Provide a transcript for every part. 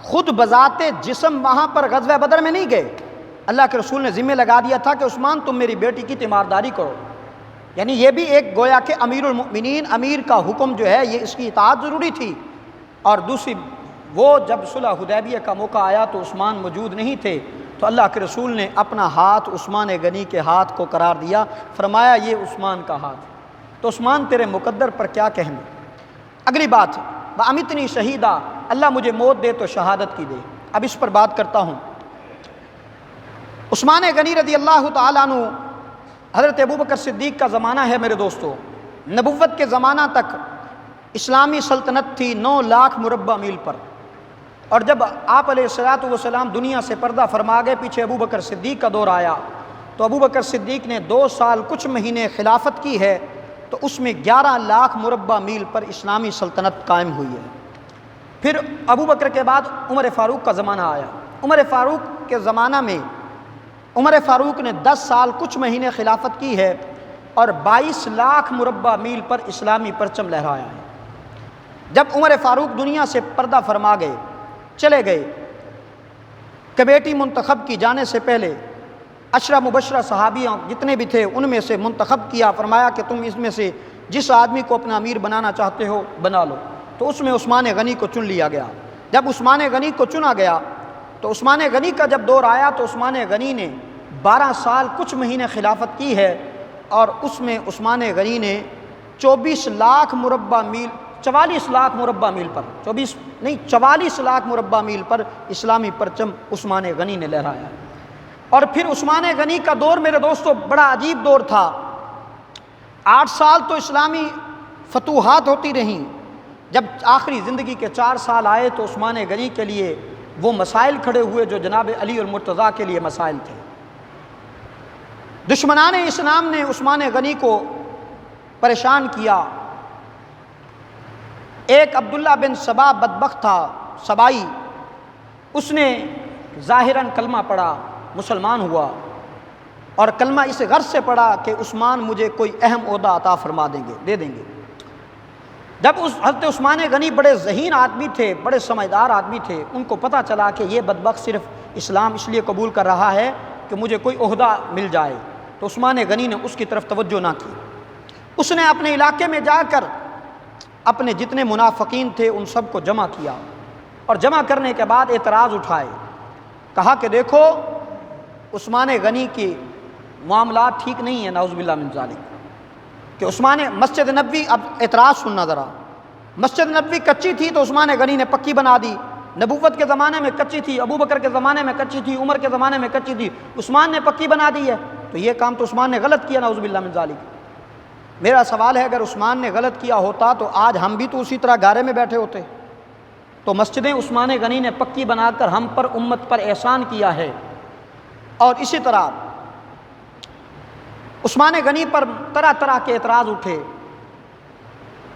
خود بذات جسم وہاں پر غزوہ بدر میں نہیں گئے، اللہ کے رسول نے ذمہ لگا دیا تھا کہ عثمان تم میری بیٹی کی تیمارداری کرو، یعنی یہ بھی ایک گویا کہ امیر المؤمنین، امیر کا حکم جو ہے یہ اس کی اطاعت ضروری تھی۔ اور دوسری وہ جب صلح حدیبیہ کا موقع آیا تو عثمان موجود نہیں تھے، تو اللہ کے رسول نے اپنا ہاتھ عثمان غنی کے ہاتھ کو قرار دیا، فرمایا یہ عثمان کا ہاتھ، تو عثمان تیرے مقدر پر کیا کہنے۔ اگلی بات وَأَمِتْنِي شَهِيدًا، اللہ مجھے موت دے تو شہادت کی دے۔ اب اس پر بات کرتا ہوں۔ عثمان غنی رضی اللہ تعالیٰ عنہ، حضرت ابوبکر صدیق کا زمانہ ہے میرے دوستو، نبوت کے زمانہ تک اسلامی سلطنت تھی 9 لاکھ مربع میل پر، اور جب آپ علیہ الصلوۃ والسلام دنیا سے پردہ فرما گئے، پیچھے ابوبکر صدیق کا دور آیا، تو ابوبکر صدیق نے 2 سال کچھ مہینے خلافت کی ہے، تو اس میں 11 لاکھ مربع میل پر اسلامی سلطنت قائم ہوئی ہے۔ پھر ابوبکر کے بعد عمر فاروق کا زمانہ آیا، عمر فاروق کے زمانہ میں عمر فاروق نے 10 سال کچھ مہینے خلافت کی ہے اور 22 لاکھ مربع میل پر اسلامی پرچم لہرایا ہے۔ جب عمر فاروق دنیا سے پردہ فرما گئے، چلے گئے، کمیٹی منتخب کی جانے سے پہلے 10 مبشرہ صحابیوں جتنے بھی تھے ان میں سے منتخب کیا، فرمایا کہ تم اس میں سے جس آدمی کو اپنا امیر بنانا چاہتے ہو بنا لو، تو اس میں عثمان غنی کو چن لیا گیا۔ جب عثمان غنی کو چنا گیا تو عثمان غنی کا جب دور آیا تو عثمان غنی نے 12 سال کچھ مہینے خلافت کی ہے، اور اس میں عثمان غنی نے 24 لاکھ مربع میل 44 لاکھ مربع میل پر 44 لاکھ مربع میل پر اسلامی پرچم عثمان غنی نے لہرایا۔ اور پھر عثمان غنی کا دور میرے دوستو بڑا عجیب دور تھا۔ 8 سال تو اسلامی فتوحات ہوتی رہیں، جب آخری زندگی کے 4 سال آئے تو عثمان غنی کے لیے وہ مسائل کھڑے ہوئے جو جناب علی المرتضیٰ کے لیے مسائل تھے۔ دشمنان اسلام نے عثمان غنی کو پریشان کیا۔ ایک عبداللہ بن سبا بدبخت تھا، سبائی، اس نے ظاہراً کلمہ پڑھا، مسلمان ہوا، اور کلمہ اس غرض سے پڑھا کہ عثمان مجھے کوئی اہم عہدہ عطا فرما دے دیں گے۔ جب حضرت عثمان غنی بڑے ذہین آدمی تھے، بڑے سمجھدار آدمی تھے، ان کو پتہ چلا کہ یہ بدبخت صرف اسلام اس لیے قبول کر رہا ہے کہ مجھے کوئی عہدہ مل جائے، تو عثمان غنی نے اس کی طرف توجہ نہ کی۔ اس نے اپنے علاقے میں جا کر اپنے جتنے منافقین تھے ان سب کو جمع کیا، اور جمع کرنے کے بعد اعتراض اٹھائے، کہا کہ دیکھو عثمان غنی کے معاملات ٹھیک نہیں ہیں، نعوذ باللہ من ذالک، کہ مسجد نبوی، اب اعتراض سننا ذرا، مسجد نبوی کچی تھی تو عثمان غنی نے پکی بنا دی، نبوت کے زمانے میں کچی تھی، ابوبکر کے زمانے میں کچی تھی، عمر کے زمانے میں کچی تھی، عثمان نے پکی بنا دی ہے، تو یہ کام تو عثمان نے غلط کیا، نعوذ باللہ من ذالک۔ میرا سوال ہے اگر عثمان نے غلط کیا ہوتا تو آج ہم بھی تو اسی طرح گارے میں بیٹھے ہوتے۔ تو مسجدیں عثمان غنی نے پکی بنا کر ہم پر، امت پر احسان کیا ہے۔ اور اسی طرح عثمان غنی پر طرح طرح کے اعتراض اٹھے،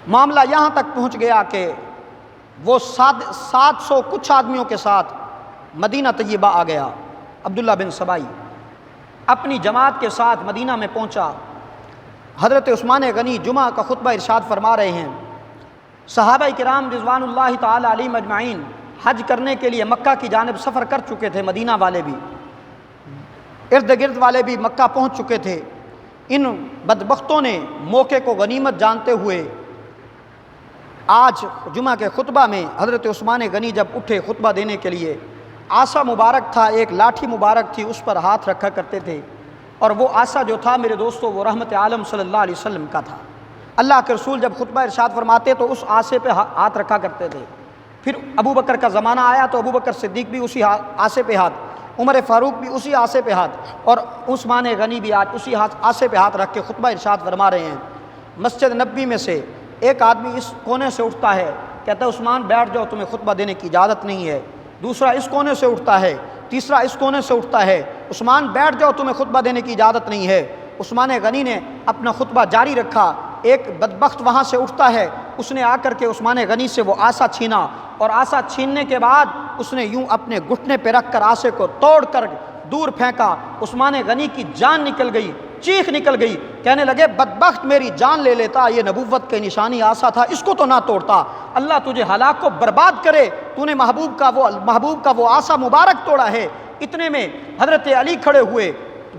معاملہ یہاں تک پہنچ گیا کہ وہ 700 کچھ آدمیوں کے ساتھ مدینہ طیبہ آ گیا۔ عبداللہ بن سبائی اپنی جماعت کے ساتھ مدینہ میں پہنچا۔ حضرت عثمان غنی جمعہ کا خطبہ ارشاد فرما رہے ہیں، صحابہ کرام رضوان اللہ تعالی علیہم اجمعین حج کرنے کے لیے مکہ کی جانب سفر کر چکے تھے، مدینہ والے بھی، ارد گرد والے بھی مکہ پہنچ چکے تھے۔ ان بدبختوں نے موقع کو غنیمت جانتے ہوئے آج جمعہ کے خطبہ میں حضرت عثمان غنی جب اٹھے خطبہ دینے کے لیے، عصا مبارک تھا، ایک لاٹھی مبارک تھی، اس پر ہاتھ رکھا کرتے تھے، اور وہ عصا جو تھا میرے دوستو وہ رحمت عالم صلی اللہ علیہ وسلم کا تھا۔ اللہ کے رسول جب خطبہ ارشاد فرماتے تو اس عصے پہ ہاتھ رکھا کرتے تھے۔ پھر ابوبکر کا زمانہ آیا تو ابوبکر صدیق بھی اسی عصے پہ ہاتھ، عمر فاروق بھی اسی عصے پہ ہاتھ، اور عثمان غنی بھی آج اسی عصے پہ ہاتھ رکھ کے خطبہ ارشاد فرما رہے ہیں۔ مسجد نبوی میں سے ایک آدمی اس کونے سے اٹھتا ہے، کہتا ہے عثمان بیٹھ جاؤ، تمہیں خطبہ دینے کی اجازت نہیں ہے۔ دوسرا اس کونے سے اٹھتا ہے، تیسرا اس کونے سے اٹھتا ہے، عثمان بیٹھ جاؤ، تمہیں خطبہ دینے کی اجازت نہیں ہے۔ عثمان غنی نے اپنا خطبہ جاری رکھا۔ ایک بدبخت وہاں سے اٹھتا ہے، اس نے آ کر کے عثمان غنی سے وہ عصا چھینا، اور عصا چھیننے کے بعد اس نے یوں اپنے گھٹنے پہ رکھ کر عصے کو توڑ کر دور پھینکا۔ عثمان غنی کی جان نکل گئی، چیخ نکل گئی، کہنے لگے بدبخت میری جان لے لیتا، یہ نبوت کی نشانی آسا تھا، اس کو تو نہ توڑتا، اللہ تجھے ہلاک کو برباد کرے، تو نے محبوب کا وہ آسا مبارک توڑا ہے۔ اتنے میں حضرت علی کھڑے ہوئے،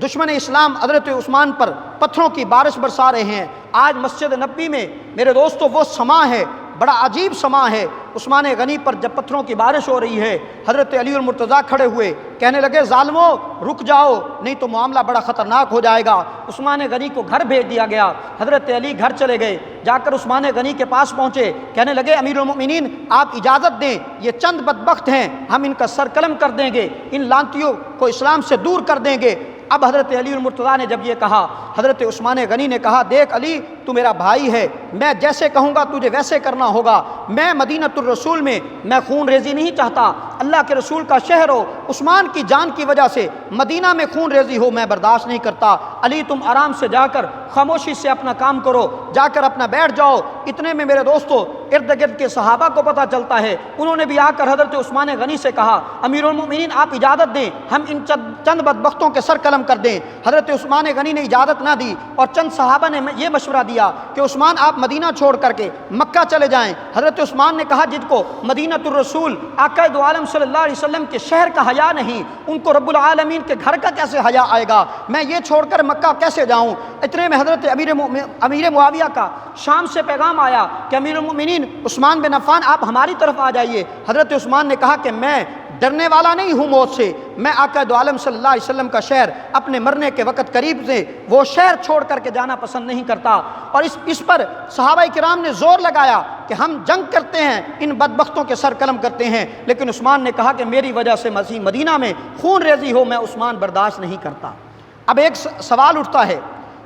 دشمن اسلام حضرت عثمان پر پتھروں کی بارش برسا رہے ہیں۔ آج مسجد نبوی میں میرے دوستو وہ سما ہے، بڑا عجیب سما ہے، عثمان غنی پر جب پتھروں کی بارش ہو رہی ہے، حضرت علی المرتضیٰ کھڑے ہوئے، کہنے لگے ظالمو رک جاؤ نہیں تو معاملہ بڑا خطرناک ہو جائے گا۔ عثمان غنی کو گھر بھیج دیا گیا، حضرت علی گھر چلے گئے، جا کر عثمان غنی کے پاس پہنچے، کہنے لگے امیر المؤمنین آپ اجازت دیں، یہ چند بدبخت ہیں، ہم ان کا سر قلم کر دیں گے، ان لانتیوں کو اسلام سے دور کر دیں گے۔ اب حضرت علی المرتضیٰ نے جب یہ کہا، حضرت عثمان غنی نے کہا دیکھ علی تو میرا بھائی ہے، میں جیسے کہوں گا تجھے ویسے کرنا ہوگا، میں مدینۃ الرسول میں میں خون ریزی نہیں چاہتا، اللہ کے رسول کا شہر ہو، عثمان کی جان کی وجہ سے مدینہ میں خون ریزی ہو میں برداشت نہیں کرتا، علی تم آرام سے جا کر خاموشی سے اپنا کام کرو، جا کر اپنا بیٹھ جاؤ۔ اتنے میں میرے دوستو ارد گرد کے صحابہ کو پتہ چلتا ہے، انہوں نے بھی آ کر حضرت عثمان غنی سے کہا امیر المؤمنین آپ اجازت دیں ہم ان چند بدبختوں کے سر قلم کر دیں۔ حضرت عثمان غنی نے اجازت نہ دی اور چند صحابہ نے یہ مشورہ دیا کہ عثمان آپ مدینہ چھوڑ کر کے مکہ چلے جائیں۔ حضرت عثمان نے کہا جن کو مدینۃ الرسول آقا دو عالم صلی اللہ علیہ وسلم کے شہر کا حیا نہیں، ان کو رب العالمین کے گھر کا کیسے حیا آئے گا، میں یہ چھوڑ کر مکہ کیسے جاؤں۔ اتنے میں حضرت امیر معاویہ کا شام سے پیغام آیا کہ امیر المؤمنین عثمان بن عفان آپ ہماری طرف آ جائیے۔ حضرت عثمان نے کہا کہ میں ڈرنے والا نہیں ہوں موت سے، میں آقا دو عالم صلی اللہ علیہ وسلم کا شہر اپنے مرنے کے وقت قریب سے وہ شہر چھوڑ کر کے جانا پسند نہیں کرتا۔ اور اس پر صحابہ کرام نے زور لگایا کہ ہم جنگ کرتے ہیں، ان بدبختوں کے سر قلم کرتے ہیں، لیکن عثمان نے کہا کہ میری وجہ سے مدینہ میں خون ریزی ہو میں عثمان برداشت نہیں کرتا۔ اب ایک سوال اٹھتا ہے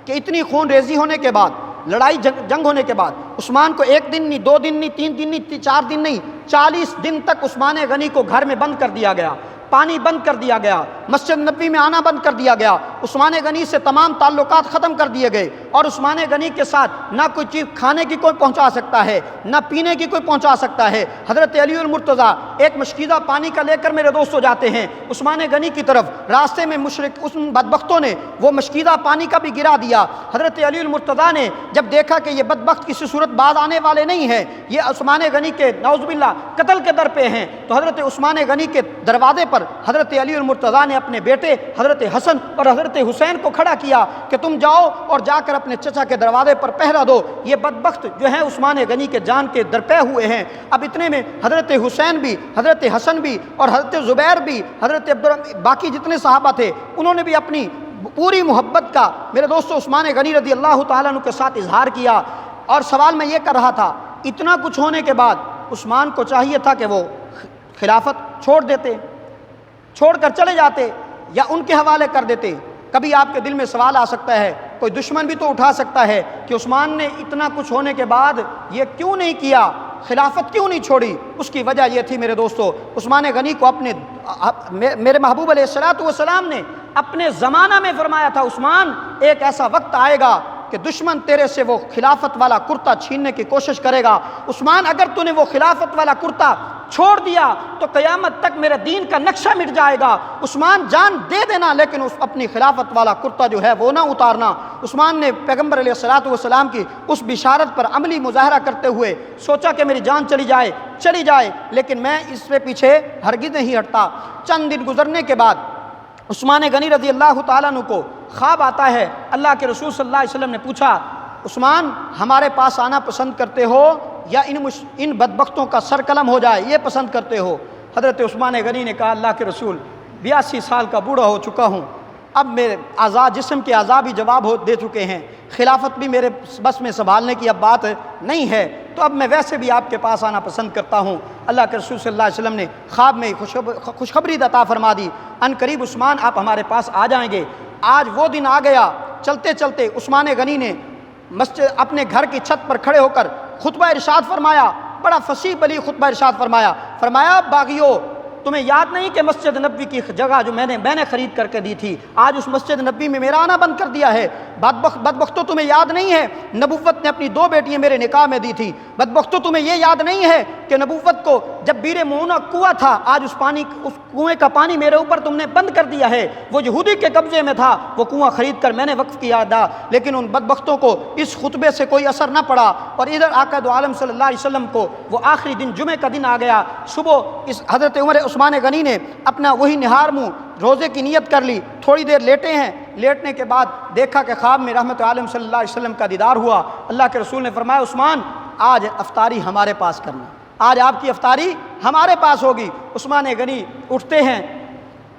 کہ اتنی خون ریزی ہونے کے بعد، لڑائی جنگ ہونے کے بعد عثمان کو ایک دن نہیں، 2 دن نہیں، 3 دن نہیں، 4 دن نہیں، 40 دن تک عثمان غنی کو گھر میں بند کر دیا گیا، پانی بند کر دیا گیا، مسجد نبوی میں آنا بند کر دیا گیا، عثمان غنی سے تمام تعلقات ختم کر دیے گئے، اور عثمان غنی کے ساتھ نہ کوئی چیز کھانے کی کوئی پہنچا سکتا ہے، نہ پینے کی کوئی پہنچا سکتا ہے۔ حضرت علی المرتضیٰ ایک مشکیزہ پانی کا لے کر میرے دوستوں جاتے ہیں عثمان غنی کی طرف، راستے میں مشرک اس بدبختوں نے وہ مشکیزہ پانی کا بھی گرا دیا۔ حضرت علی المرتضیٰ نے جب دیکھا کہ یہ بدبخت کسی صورت باز آنے والے نہیں ہیں، یہ عثمان غنی کے نعوذ باللہ قتل کے در پہ ہیں، تو حضرت عثمان غنی کے دروازے پر حضرت علی المرتضیٰ نے اپنے بیٹے حضرت حسن اور حضرت حسین کو کھڑا کیا کہ تم جاؤ اور جا کر اپنے چچا کے دروازے پر پہرا دو، یہ بدبخت جو ہیں عثمان غنی کے جان کے درپے ہوئے ہیں۔ اب اتنے میں حضرت حسین بھی، حضرت حسن بھی اور حضرت زبیر بھی، حضرت باقی جتنے صحابہ تھے انہوں نے بھی اپنی پوری محبت کا میرے دوستو عثمان غنی رضی اللہ تعالیٰ عنہ کے ساتھ اظہار کیا۔ اور سوال میں یہ کر رہا تھا، اتنا کچھ ہونے کے بعد عثمان کو چاہیے تھا کہ وہ خلافت چھوڑ دیتے، چھوڑ کر چلے جاتے یا ان کے حوالے کر دیتے۔ کبھی آپ کے دل میں سوال آ سکتا ہے، کوئی دشمن بھی تو اٹھا سکتا ہے کہ عثمان نے اتنا کچھ ہونے کے بعد یہ کیوں نہیں کیا، خلافت کیوں نہیں چھوڑی؟ اس کی وجہ یہ تھی میرے دوستو، عثمان غنی کو میرے محبوب علیہ الصلوۃ والسلام نے اپنے زمانہ میں فرمایا تھا عثمان ایک ایسا وقت آئے گا کہ دشمن تیرے سے وہ خلافت والا کرتا چھیننے کی کوشش کرے گا، عثمان اگر تو نے وہ خلافت والا کرتا چھوڑ دیا تو قیامت تک میرے دین کا نقشہ مٹ جائے گا، عثمان جان دے دینا لیکن اپنی خلافت والا کرتا جو ہے وہ نہ اتارنا۔ عثمان نے پیغمبر علیہ الصلوۃ والسلام کی اس بشارت پر عملی مظاہرہ کرتے ہوئے سوچا کہ میری جان چلی جائے لیکن میں اس سے پیچھے ہرگز نہیں ہٹتا۔ چند دن گزرنے کے بعد عثمان غنی رضی اللہ تعالیٰ عنہ کو خواب آتا ہے، اللہ کے رسول صلی اللہ علیہ وسلم نے پوچھا عثمان ہمارے پاس آنا پسند کرتے ہو یا ان بدبختوں کا سر قلم ہو جائے یہ پسند کرتے ہو؟ حضرت عثمان غنی نے کہا اللہ کے رسول 82 سال کا بوڑھا ہو چکا ہوں، اب میرے اعضاء جسم کے اعضاء بھی جواب دے چکے ہیں، خلافت بھی میرے بس میں سنبھالنے کی اب بات نہیں ہے، تو اب میں ویسے بھی آپ کے پاس آنا پسند کرتا ہوں۔ اللہ کے رسول صلی اللہ علیہ وسلم نے خواب میں خوشخبری عطا فرما دی، ان قریب عثمان آپ ہمارے پاس آ جائیں گے۔ آج وہ دن آ گیا، چلتے چلتے عثمان غنی نے مسجد اپنے گھر کی چھت پر کھڑے ہو کر خطبہ ارشاد فرمایا، بڑا فصیح بلیغ خطبہ ارشاد فرمایا باغیو تمہیں یاد نہیں کہ مسجد نبوی کی جگہ جو میں نے خرید کر کے دی تھی، آج اس مسجد نبوی میں میرا آنا بند کر دیا ہے۔ بدبختو تمہیں یاد نہیں ہے نبوت نے اپنی 2 بیٹیاں میرے نکاح میں دی تھی۔ بدبختو تمہیں یہ یاد نہیں ہے کہ نبوت کو جب بیر معونہ کنواں تھا، آج اس کنویں کا پانی میرے اوپر تم نے بند کر دیا ہے۔ وہ یہودی کے قبضے میں تھا، وہ کنواں خرید کر میں نے وقف کیا تھا، لیکن ان بدبختوں کو اس خطبے سے کوئی اثر نہ پڑا، اور ادھر آقا دو عالم صلی اللہ علیہ وسلم کو وہ آخری دن جمعے کا دن آ گیا۔ صبح اس حضرت عثمان غنی نے اپنا وہی نہار منہ روزے کی نیت کر لی، تھوڑی دیر لیٹے ہیں، لیٹنے کے بعد دیکھا کہ خواب میں رحمت عالم صلی اللہ علیہ وسلم کا دیدار ہوا۔ اللہ کے رسول نے فرمایا عثمان آج افطاری ہمارے پاس کرنا، آج آپ کی افطاری ہمارے پاس ہوگی۔ عثمان غنی اٹھتے ہیں،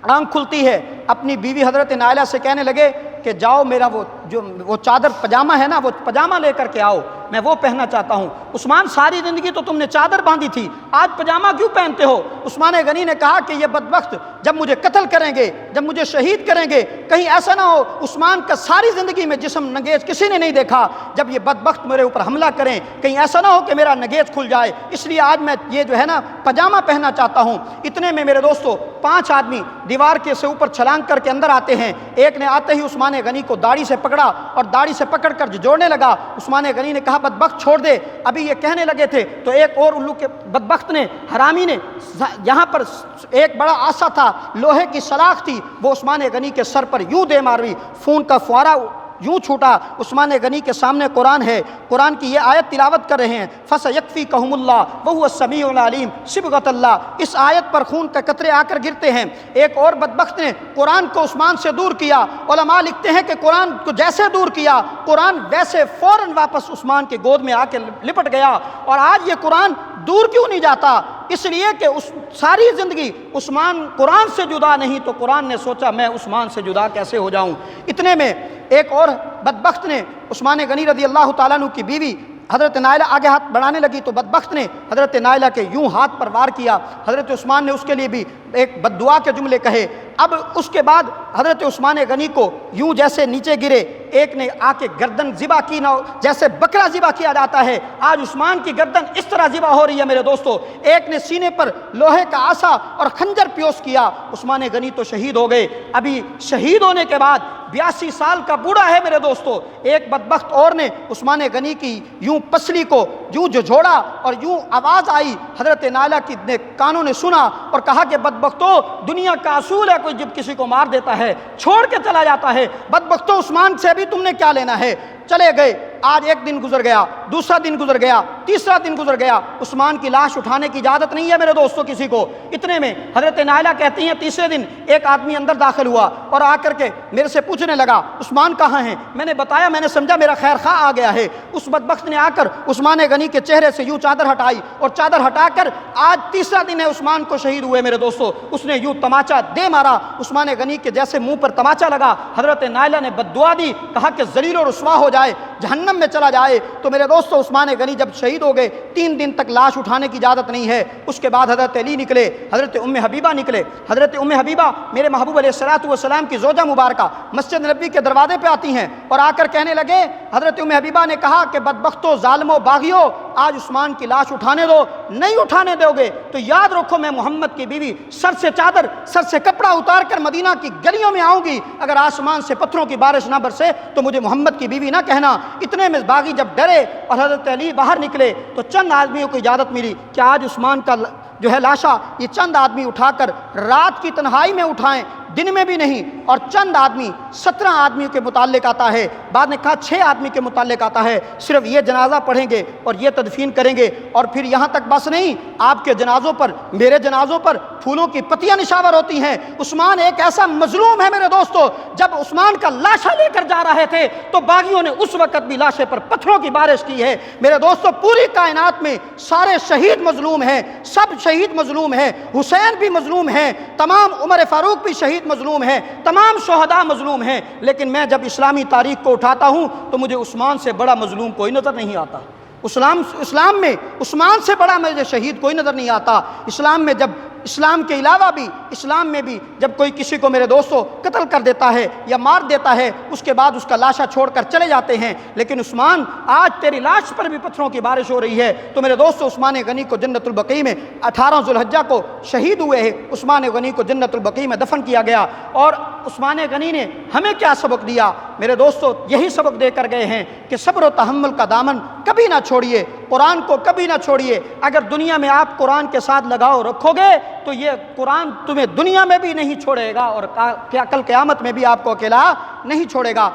آنکھ کھلتی ہے، اپنی بیوی حضرت نائلہ سے کہنے لگے کہ جاؤ میرا وہ چادر پجامہ ہے نا، وہ پجامہ لے کر کے آؤ، میں وہ پہننا چاہتا ہوں۔ عثمان ساری زندگی تو تم نے چادر باندھی تھی، آج پجامہ کیوں پہنتے ہو؟ عثمان غنی نے کہا کہ یہ بدبخت جب مجھے قتل کریں گے، جب مجھے شہید کریں گے، کہیں ایسا نہ ہو عثمان کا ساری زندگی میں جسم نگیز کسی نے نہیں دیکھا، جب یہ بدبخت میرے اوپر حملہ کریں کہیں ایسا نہ ہو کہ میرا نگیز کھل جائے، اس لیے آج میں یہ جو ہے نا پجامہ پہننا چاہتا ہوں۔ اتنے میں میرے دوستو 5 آدمی دیوار کے سے اوپر چھلانگ کر کے اندر آتے ہیں۔ ایک نے آتے ہی عثمان غنی کو داڑھی سے پکڑا اور داڑھی سے پکڑ کر جوڑنے لگا۔ عثمان غنی نے کہا بدبخت چھوڑ دے، ابھی یہ کہنے لگے تھے تو ایک اور الو کے بدبخت نے، حرامی نے، یہاں پر ایک بڑا آسا تھا، لوہے کی سلاخ تھی، وہ عثمان غنی کے سر پر یوں دے ماری، خون کا فوارہ یوں چھوٹا۔ عثمان غنی کے سامنے قرآن ہے، قرآن کی یہ آیت تلاوت کر رہے ہیں، فَسَيَكْفِيكَهُمُ اللَّهُ وَهُوَ السَّمِيعُ الْعَلِيمُ، صبغۃ اللہ، اس آیت پر خون کے قطرے آ کر گرتے ہیں۔ ایک اور بدبخت نے قرآن کو عثمان سے دور کیا، علماء لکھتے ہیں کہ قرآن کو جیسے دور کیا، قرآن ویسے فوراً واپس عثمان کی گود میں آ کے لپٹ گیا۔ اور آج یہ قرآن دور کیوں نہیں جاتا؟ اس لیے کہ ساری زندگی عثمان قرآن سے جدا نہیں، تو قرآن نے سوچا میں عثمان سے جدا کیسے ہو جاؤں۔ اتنے میں ایک اور بدبخت نے، عثمان غنی رضی اللہ تعالیٰ عنہ کی بیوی حضرت نائلہ آگے ہاتھ بڑھانے لگی تو بدبخت نے حضرت نائلہ کے یوں ہاتھ پر وار کیا۔ حضرت عثمان نے اس کے لیے بھی ایک بد دعا کے جملے کہے۔ اب اس کے بعد حضرت عثمان غنی کو یوں جیسے نیچے گرے، ایک نے آ کے گردن ذبح کی، نہ جیسے بکرا ذبح کیا جاتا ہے، آج عثمان کی گردن اس طرح ذبح ہو رہی ہے میرے دوستو۔ ایک نے سینے پر لوہے کا آسا اور خنجر پیوس کیا۔ عثمان غنی تو شہید ہو گئے، ابھی شہید ہونے کے بعد 82 سال کا بوڑھا ہے میرے دوستو۔ ایک بدبخت اور نے عثمان غنی کی یوں پسلی کو یوں جھوڑا اور یوں آواز آئی، حضرت نائلہ کی کانوں نے سنا اور کہا کہ بدبختو دنیا کا اصول ہے، کوئی جب کسی کو مار دیتا ہے چھوڑ کے چلا جاتا ہے، بدبختو عثمان سے بھی تم نے کیا لینا ہے؟ چلے گئے۔ آج ایک دن گزر گیا، دوسرا دن گزر گیا، تیسرا دن گزر گیا، عثمان کی لاش اٹھانے کی اجازت نہیں ہے میرے دوستوں کسی کو۔ اتنے میں حضرت نائلہ کہتی ہیں تیسرے دن ایک آدمی اندر داخل ہوا اور آ کر کے میرے سے پوچھنے لگا عثمان کہاں ہیں؟ میں نے بتایا، میں نے سمجھا میرا خیر خواہ آ گیا ہے۔ اس بدبخت نے آ کر عثمان غنی کے چہرے سے یوں چادر ہٹائی اور چادر ہٹا کر، آج تیسرا دن ہے عثمان کو شہید ہوئے میرے دوستو، اس نے یوں تماچا دے مارا، عثمان غنی کے جیسے منہ پر تماچا لگا۔ حضرت نائلہ نے بد دعا دی، کہا کہ ذلیل و رسوا ہو جائے، جہنم میں چلا جائے۔ تو میرے دوستو عثمان غنی جب شہید ہو گئے، 3 دن تک لاش اٹھانے کی اجازت نہیں ہے۔ اس کے بعد حضرت علی نکلے، حضرت ام حبیبہ نکلے۔ حضرت ام حبیبہ میرے محبوب علیہ الصلوۃ والسلام کی زوجہ مبارکہ مسجد نبوی کے دروازے پہ آتی ہیں اور آ کر کہنے لگے، حضرت ام حبیبہ نے کہا کہ بدبختو، ظالمو، باغیو، آج عثمان کی لاش اٹھانے دو، نہیں اٹھانے دو گے تو یاد رکھو میں محمد کی بیوی سر سے چادر، سر سے کپڑا اتار کر مدینہ کی گلیوں میں آؤں گی، اگر آسمان سے پتھروں کی بارش نہ برسے تو مجھے محمد کی بیوی نہ کہنا۔ اتنے میں باغی جب ڈرے اور حضرت علی باہر نکلے تو چند آدمیوں کو اجازت ملی کہ آج عثمان کا جو ہے لاشا یہ چند آدمی اٹھا کر رات کی تنہائی میں اٹھائیں، دن میں بھی نہیں، اور چند آدمی 17 آدمیوں کے متعلق آتا ہے، بعد نے کہا 6 آدمی کے متعلق آتا ہے، صرف یہ جنازہ پڑھیں گے اور یہ تدفین کریں گے، اور پھر یہاں تک بس نہیں، آپ کے جنازوں پر، میرے جنازوں پر پھولوں کی پتیاں نشاور ہوتی ہیں۔ عثمان ایک ایسا مظلوم ہے میرے دوستو، جب عثمان کا لاشا لے کر جا رہے تھے تو باغیوں نے اس وقت بھی لاشے پر پتھروں کی بارش کی ہے۔ میرے دوستو پوری کائنات میں سارے شہید مظلوم ہیں، سب شہید مظلوم ہیں، حسین بھی مظلوم ہیں، تمام عمر فاروق بھی شہید مظلوم ہیں، تمام شہداء مظلوم ہیں، لیکن میں جب اسلامی تاریخ کو اٹھاتا ہوں تو مجھے عثمان سے بڑا مظلوم کوئی نظر نہیں آتا۔ اسلام میں عثمان سے بڑا مجھے شہید کوئی نظر نہیں آتا۔ اسلام میں جب اسلام کے علاوہ بھی اسلام میں بھی جب کوئی کسی کو میرے دوستو قتل کر دیتا ہے یا مار دیتا ہے، اس کے بعد اس کا لاشا چھوڑ کر چلے جاتے ہیں، لیکن عثمان آج تیری لاش پر بھی پتھروں کی بارش ہو رہی ہے۔ تو میرے دوستو عثمان غنی کو جنت البقیع میں 18 ذوالحجہ کو شہید ہوئے ہیں، عثمان غنی کو جنت البقیع میں دفن کیا گیا۔ اور عثمان غنی نے ہمیں کیا سبق دیا؟ میرے دوستو یہی سبق دے کر گئے ہیں کہ صبر و تحمل کا دامن کبھی نہ چھوڑیے، قرآن کو کبھی نہ چھوڑیے۔ اگر دنیا میں آپ قرآن کے ساتھ لگاؤ رکھو گے تو یہ قرآن تمہیں دنیا میں بھی نہیں چھوڑے گا اور کل قیامت میں بھی آپ کو اکیلا نہیں چھوڑے گا۔